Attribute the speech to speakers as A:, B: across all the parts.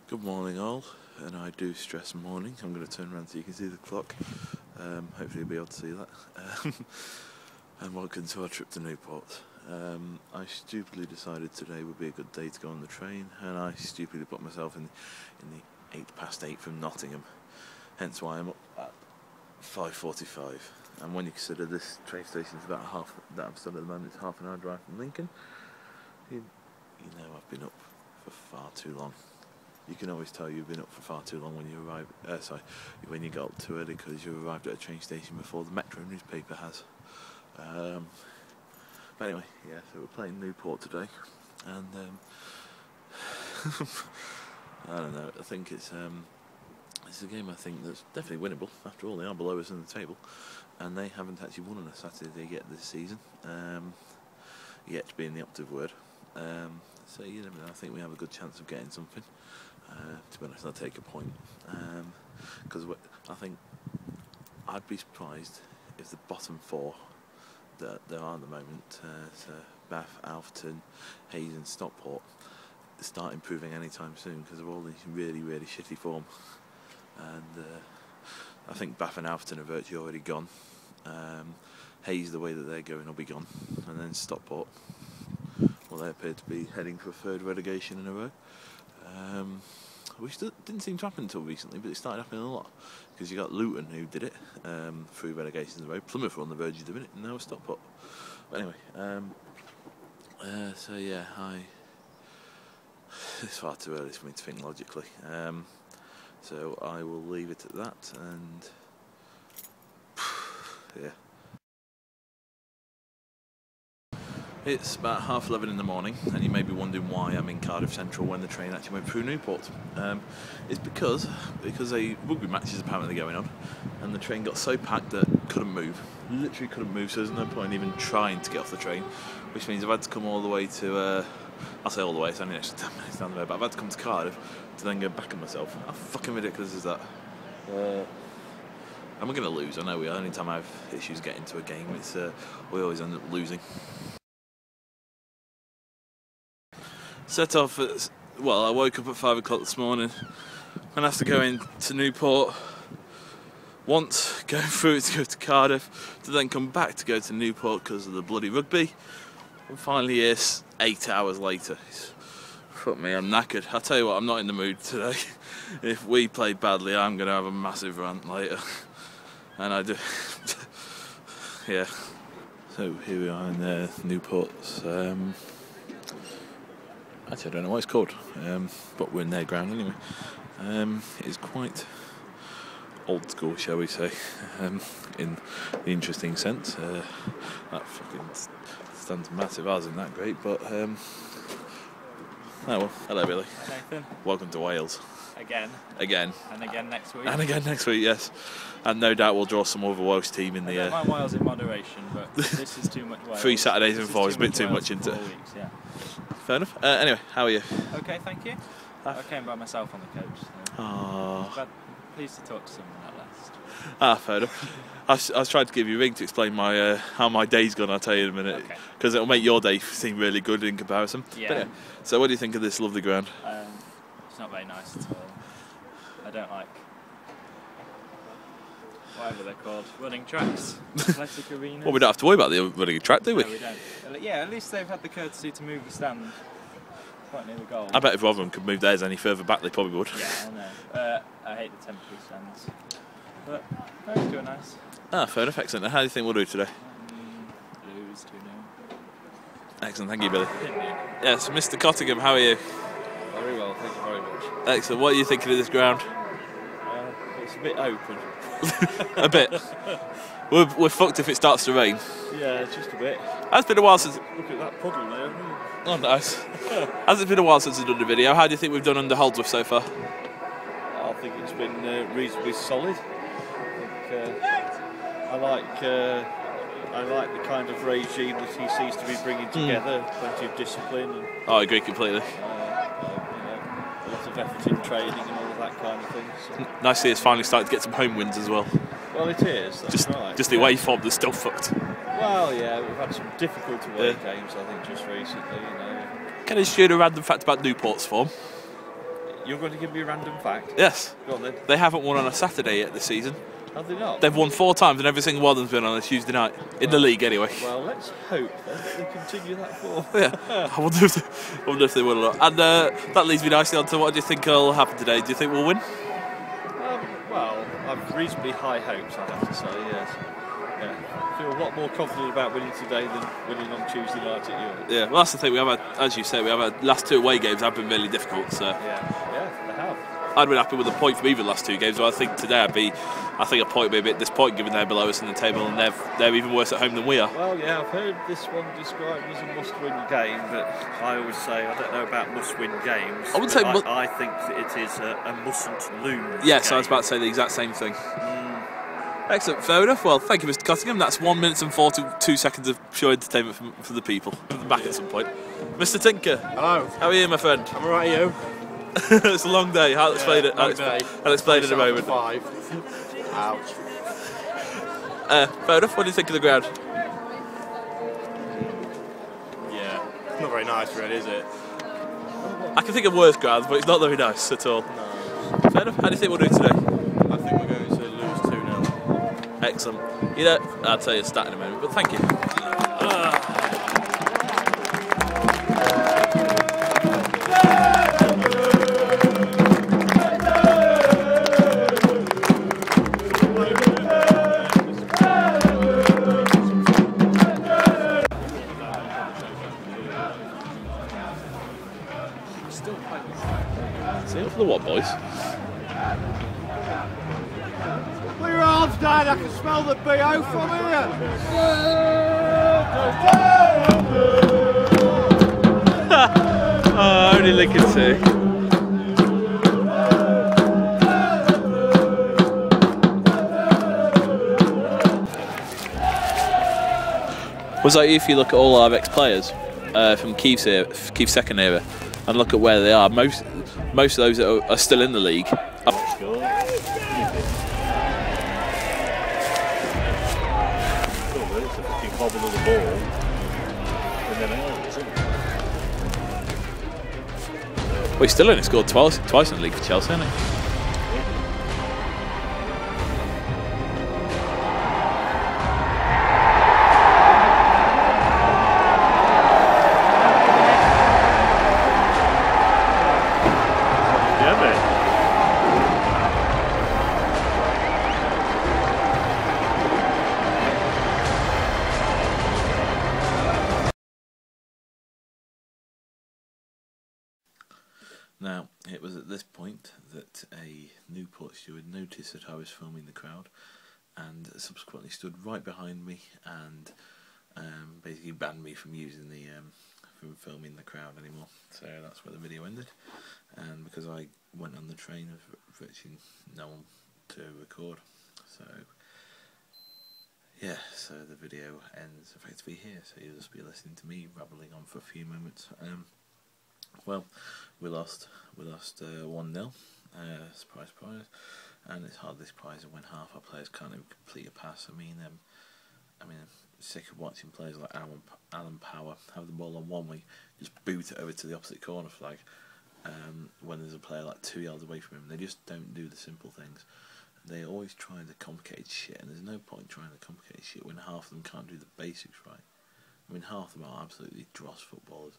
A: Good morning all, and I do stress morning. I'm going to turn around so you can see the clock. Hopefully you'll be able to see that. And welcome to our trip to Newport. I stupidly decided today would be a good day to go on the train, and I stupidly put myself in the 8:08 from Nottingham. Hence why I'm up at 5:45. And when you consider this train station is about half that I'm still at the moment, it's half an hour drive from Lincoln. You know I've been up for far too long. You can always tell you've been up for far too long when you arrive. When you get up too early because you arrived at a train station before the Metro newspaper has. But anyway, yeah. So we're playing Newport today, and I don't know. I think it's a game I think that's definitely winnable. After all, they are below us in the table, and they haven't actually won on a Saturday yet this season. Yet being the operative word. So you never know. I think we have a good chance of getting something. To be honest, I'll take a point because I think I'd be surprised if the bottom four that there are at the moment, so Bath, Alfreton, Hayes and Stockport, start improving anytime soon because they're all in really, really shitty form. And I think Bath and Alfreton are virtually already gone. Hayes, the way that they're going, will be gone. And then Stockport, well, they appear to be heading for a third relegation in a row. Which didn't seem to happen until recently, but it started happening a lot. Because you got Luton who did it, 3 relegations in a row. Plymouth were on the verge of doing it, and now it's Stockport. But anyway, so yeah, it's far too early for me to think logically. So I will leave it at that, and yeah. It's about 11:30 in the morning, and you may be wondering why I'm in Cardiff Central when the train actually went through Newport. It's because a rugby match is apparently going on, and the train got so packed that couldn't move, literally couldn't move. So there's no point in even trying to get off the train, which means I've had to come all the way to. I'll say all the way. It's only actually 10 minutes down the road, but I've had to come to Cardiff to then go back on myself. How fucking ridiculous is that? And we're going to lose. I know we are. Any time I have issues getting to a game, it's we always end up losing. Set off at, I woke up at 5 o'clock this morning and have to go into Newport once, go through it to go to Cardiff, to then come back to go to Newport because of the bloody rugby, and finally here 8 hours later. Fuck me, I'm knackered. I'll tell you what, I'm not in the mood today. If we play badly, I'm going to have a massive rant later. And I do. Yeah. So here we are in Newport's. Actually, I don't know what it's called, but we're in their ground anyway. It's quite old school, shall we say, in the interesting sense. That fucking stand's massive. Ours isn't that great, but oh well. Hello, Billy.
B: Hi, Nathan.
A: Welcome to Wales.
B: Again.
A: And
B: again next week.
A: And again next week, yes. And no doubt we'll draw some other Welsh team in the.
B: I don't mind Wales in moderation, but this is too much Wales.
A: 3 Saturdays and 4 is a bit too much into it.
B: 4 weeks, yeah.
A: Fair enough. Anyway, how are you?
B: Okay, thank you. I came by myself on the coach. So
A: Oh.
B: Pleased to talk to someone at last.
A: Fair enough. I was trying to give you a ring to explain my how my day's gone. I'll tell you in a minute, because it'll make your day seem really good in comparison.
B: Yeah.
A: But so what do you think of this lovely ground?
B: It's not very nice at all. I don't like whatever they're called, running tracks, athletic arenas.
A: Well, we don't have to worry about the running track, do we?
B: No, we don't. Yeah, at least they've had the courtesy to move the stand quite near the goal.
A: I bet if Rotherham could move theirs any further back, they probably would.
B: Yeah, I know. I hate the temporary stands, but it's doing nice.
A: Fair enough, excellent. How do you think we'll do today?
B: Lose 2-0.
A: Excellent, thank you, Billy. Yes, Mr. Cottingham, how are you?
C: Very well, thank you very much.
A: Excellent. What are you thinking of this ground?
C: It's a bit open.
A: A bit. We're fucked if it starts to rain.
C: Yeah, just a bit.
A: It's been a while since.
C: Look at that puddle there.
A: Oh, nice. Has it been a while since we've done the video? How do you think we've done under Holdsworth so far?
C: I think it's been reasonably solid. I like the kind of regime that he seems to be bringing together. Plenty of discipline. And,
A: I agree completely.
C: a lot of effort in training and all of that kind of thing. So.
A: Nice to see us finally starting to get some home wins as well.
C: Well, it is. That's right.
A: Just the away form that's still fucked.
C: Well, yeah, we've had some difficult away games, I think, just recently. You know.
A: Can I just share a random fact about Newport's form?
C: You're going to give me a random fact?
A: Yes.
C: Go on then.
A: They haven't won on a Saturday yet this season.
C: Have they not?
A: They've won 4 times, and every single one of them's been on a Tuesday night in the league, anyway.
C: Well, let's hope then that they continue that form.
A: Yeah, I wonder if they will or not. And that leads me nicely on to what do you think will happen today? Do you think we'll win?
C: Well, I've reasonably high hopes, I have to say. Yes. Yeah. I feel a lot more confident about winning today than winning on Tuesday night at York.
A: Yeah, well, that's the thing. We have, as you say, last 2 away games have been really difficult. So
C: Yeah, they have.
A: I'd been happy with a point from either of the last 2 games. But I think today I think a point would be a bit disappointing given they're below us in the table and they're even worse at home than we are.
C: Well, yeah, I've heard this one described as a must-win game, but I always say I don't know about must-win games.
A: I would say
C: I think that it is a mustn't-lose.
A: Yes,
C: game.
A: I was about to say the exact same thing. Excellent, fair enough. Well, thank you, Mr. Cottingham. That's 1 minute and 42 seconds of pure entertainment for the people. Back at some point. Mr. Tinker.
D: Hello.
A: How are you, my friend?
D: I'm alright, you?
A: It's a long day. I'll explain it. I'll explain in a moment.
D: 5. Ouch.
A: Fair enough. What do you think of the ground?
D: Yeah, it's not very nice, really, is it?
A: I can think of worse grounds, but it's not very nice at all.
D: No.
A: Fair enough. How do you think we'll do today?
D: I think we're going to lose 2-0.
A: Excellent. You know, I'll tell you a stat in a moment, but thank you. See you for the what, boys?
D: Put your arms down, I can smell the BO from here.
A: Oh, only Lincoln too. Was like if you look at all our ex-players from Keith's second era and look at where they are, most of those that are still in the league. Well, he's still only scored twice in the league for Chelsea, hasn't he? Now, it was at this point that a Newport steward noticed that I was filming the crowd and subsequently stood right behind me and basically banned me from using from filming the crowd anymore. So that's where the video ended. And because I went on the train of virtually no one to record. So, yeah, so the video ends effectively here. So you'll just be listening to me rabbling on for a few moments. Well, we lost 1-0, surprise, and it's hardly surprising when half our players can't even complete a pass. I mean, I'm sick of watching players like Alan Power have the ball on one wing, just boot it over to the opposite corner flag, when there's a player like 2 yards away from him. They just don't do the simple things. They always try the complicated shit, and there's no point trying the complicated shit when half of them can't do the basics right. I mean, half of them are absolutely dross footballers,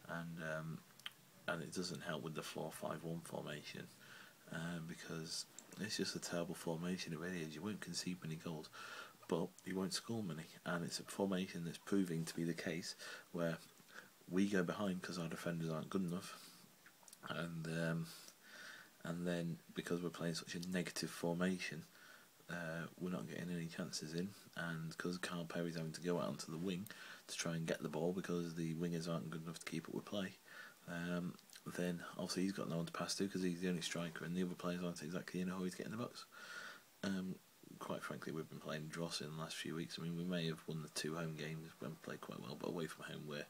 A: and it doesn't help with the 4-5-1 formation, because it's just a terrible formation. It really is. You won't concede many goals, but you won't score many, and it's a formation that's proving to be the case where we go behind because our defenders aren't good enough, and then because we're playing such a negative formation, we're not getting any chances in, and because Carl Perry's having to go out onto the wing to try and get the ball because the wingers aren't good enough to keep up with play, then obviously he's got no one to pass to because he's the only striker and the other players aren't exactly in a hurry to get in the box. Quite frankly, we've been playing dross in the last few weeks. I mean, we may have won the 2 home games when we played quite well, but away from home we're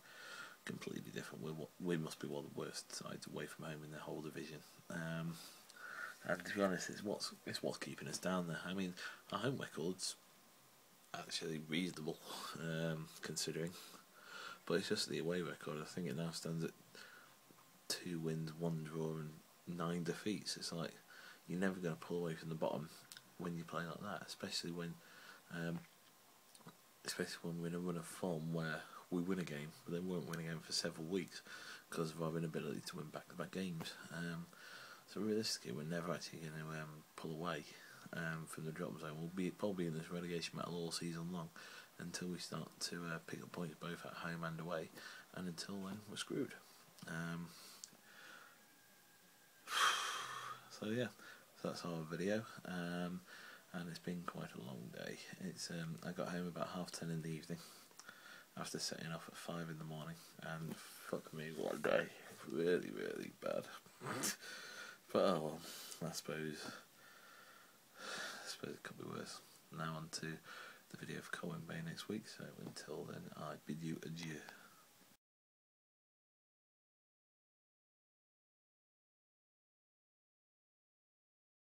A: completely different. We must be one of the worst sides away from home in the whole division. And to be honest, it's what's keeping us down there. I mean, our home record's actually reasonable, considering, but it's just the away record. I think it now stands at 2 wins, 1 draw, and 9 defeats. It's like you're never going to pull away from the bottom when you play like that, especially when we're in a run of form where we win a game, but then won't win a game for several weeks because of our inability to win back-to-back games. So realistically, we're never actually going to pull away from the drop zone. We'll be probably in this relegation battle all season long until we start to pick up points both at home and away, and until then we're screwed. So yeah, so that's our video, and it's been quite a long day. It's I got home about 10:30 in the evening after setting off at 5 in the morning, and fuck me, what a day. Really, really bad. But oh well, I suppose it could be worse. Now on to the video of Colin Bay next week, so until then I bid you adieu.